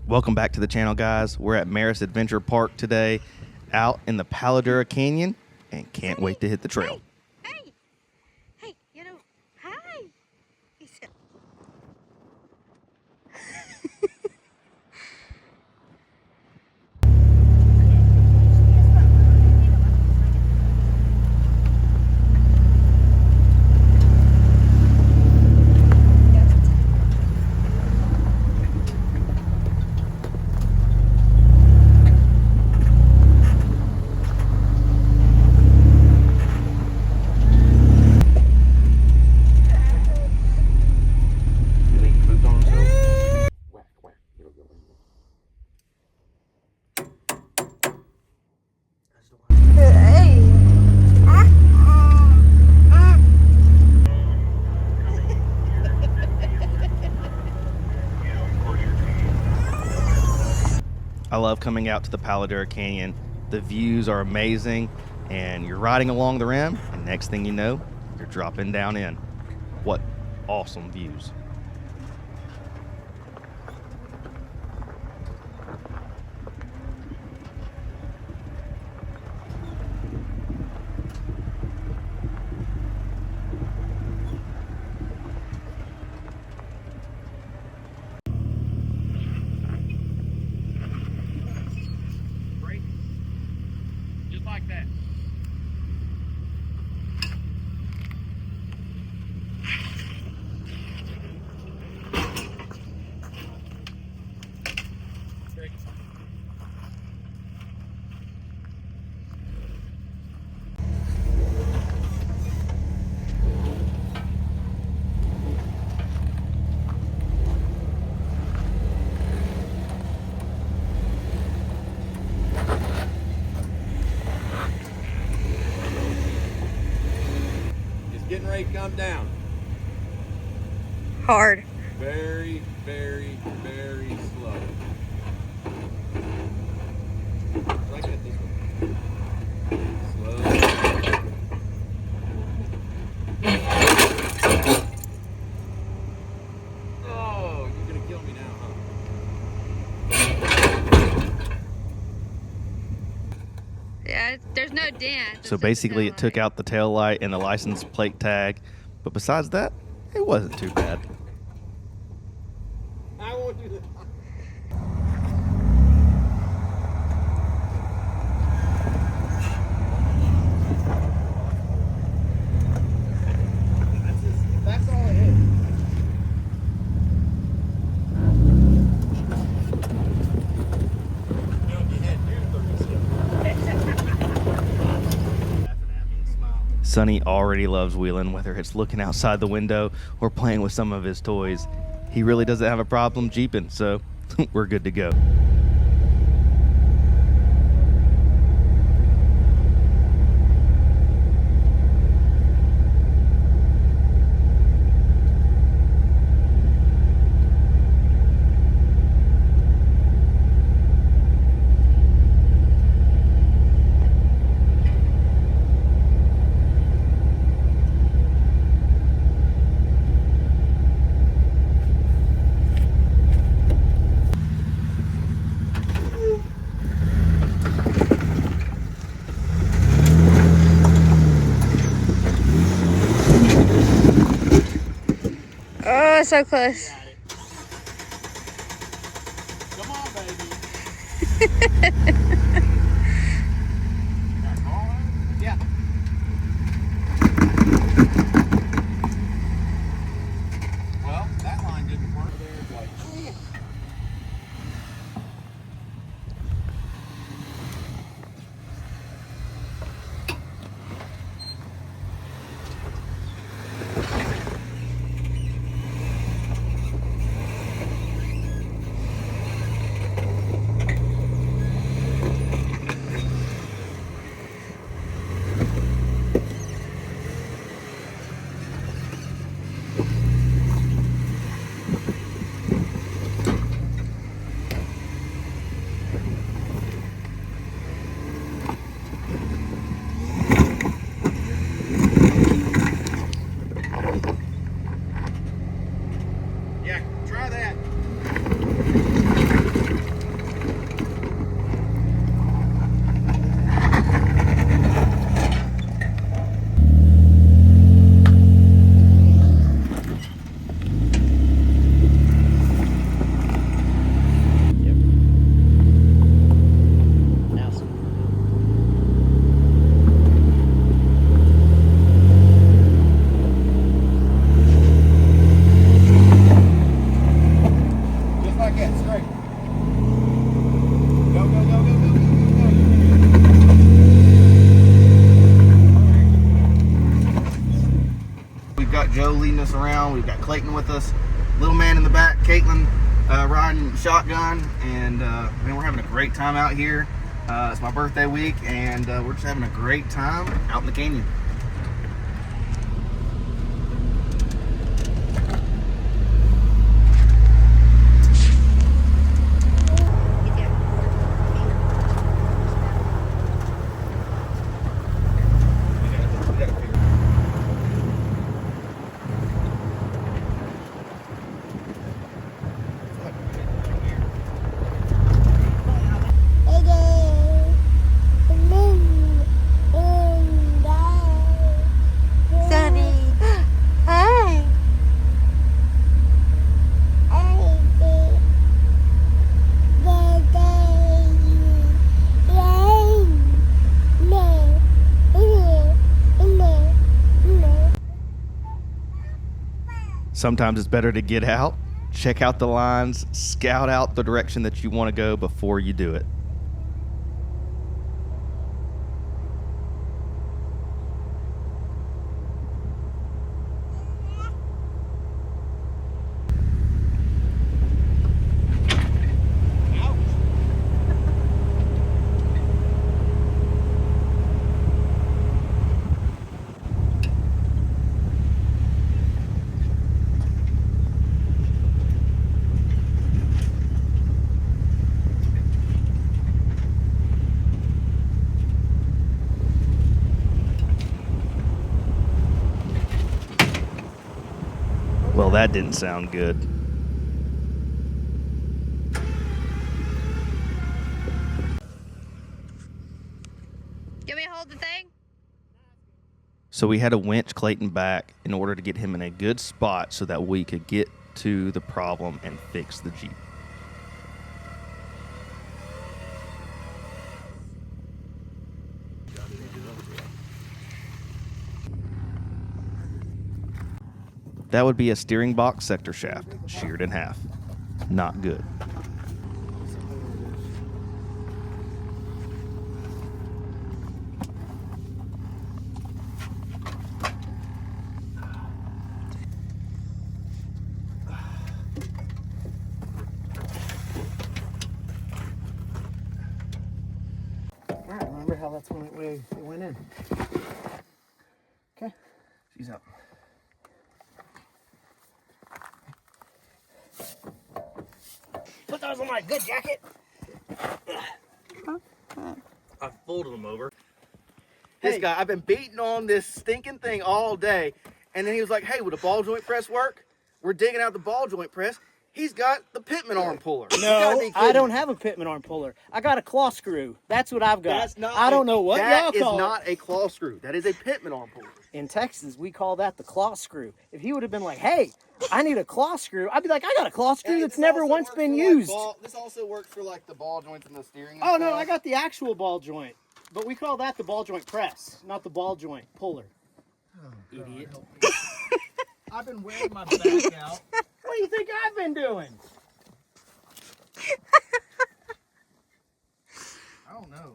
Welcome back to the channel, guys. We're at Merus Adventure Park today, out in the Palo Duro Canyon, and can't wait to hit the trail. Hey, hi. He said, I love coming out to the Palo Duro Canyon. The views are amazing, and you're riding along the rim, and next thing you know, you're dropping down in. What awesome views. Like that. Getting ready to come down. hard. Very, very, very slow. Like that this way. Slow. Oh, you're gonna kill me now, huh? Yeah, there's no dent. So basically it took out the tail light and the license plate tag, but besides that, it wasn't too bad. I won't do that. That's all it is. Sonny already loves wheeling, whether it's looking outside the window or playing with some of his toys. He really doesn't have a problem jeeping, so we're good to go. Oh, so close. Come on, baby. Yeah. Well, that line didn't work there. It's like, Go, go, go, go, go, go, go, go. We've got Joe leading us around. We've got Clayton with us. Little man in the back, Caitlin riding shotgun. And man, we're having a great time out here. It's my birthday week, and we're just having a great time out in the canyon. Sometimes it's better to get out, check out the lines, scout out the direction that you want to go before you do it. Well, that didn't sound good. You want me to hold the thing? So we had to winch Clayton back in order to get him in a good spot so that we could get to the problem and fix the Jeep. That would be a steering box sector shaft, sheared in half. Not good. All right, remember how that's when it went in. Okay. She's up. Put those on my good jacket. I folded them over. Hey. This guy, I've been beating on this stinking thing all day, and then he was like, hey, would a ball joint press work? We're digging out the ball joint press. He's got the Pitman arm puller. You gotta No, be I kidding don't me. have a Pitman arm puller. I got a claw screw. That's what I've got. That's not I don't know what y'all That is call not a claw screw. That is a Pitman arm puller. it. In Texas, we call that the claw screw. If he would have been like, hey, I need a claw screw, I'd be like, I got a claw screw Hey, that's this never also once works been for, used. this also works for like the ball joints and the steering. And Oh, no, stuff. I got the actual ball joint. But we call that the ball joint press, not the ball joint puller. Idiot. I've been wearing my back out. What do you think I've been doing? I don't know.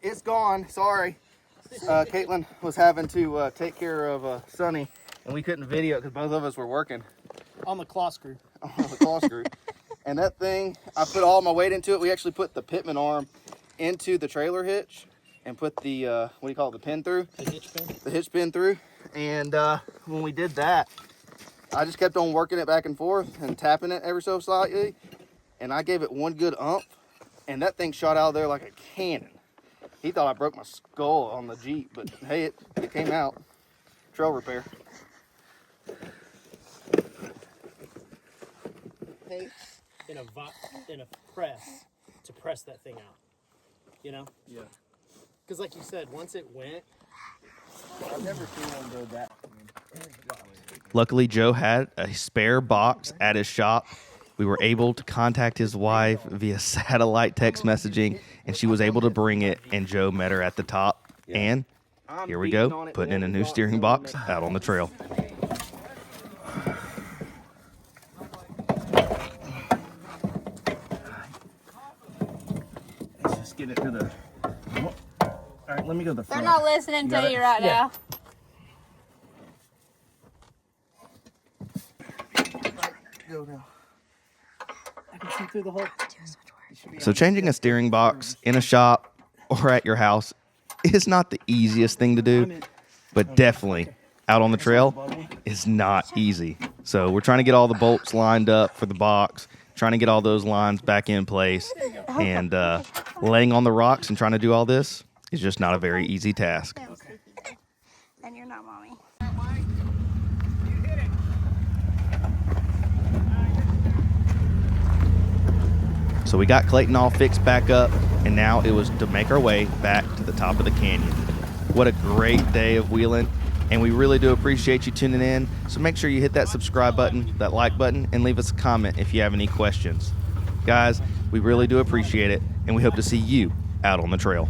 It's gone. Sorry. Caitlin was having to take care of Sonny, and we couldn't video because both of us were working On the claw screw. on the claw screw. And that thing, I put all my weight into it. We actually put the Pitman arm into the trailer hitch and put the, what do you call it, the pin through? The hitch pin. The hitch pin through. And when we did that, I just kept on working it back and forth and tapping it ever so slightly. And I gave it one good ump, and that thing shot out of there like a cannon. He thought I broke my skull on the Jeep, but hey, it came out. Trail repair. In a press to press that thing out. You know? Yeah. Because like you said, once it went, I've never seen one go that. Luckily, Joe had a spare box at his shop. We were able to contact his wife via satellite text messaging, and she was able to bring it, and Joe met her at the top. And here we go, putting in a new steering box out on the trail. Let's just get it to the... All right, let me go to the They're front. not listening to you right now. Go now. I can see through the whole. So changing a steering box in a shop or at your house is not the easiest thing to do, but definitely out on the trail is not easy. So we're trying to get all the bolts lined up for the box, trying to get all those lines back in place, and laying on the rocks and trying to do all this is just not a very easy task. And you're not mommy. So we got Clayton all fixed back up, and now it was to make our way back to the top of the canyon. What a great day of wheeling, and we really do appreciate you tuning in. So make sure you hit that subscribe button, that like button, and leave us a comment if you have any questions. Guys, we really do appreciate it, and we hope to see you out on the trail.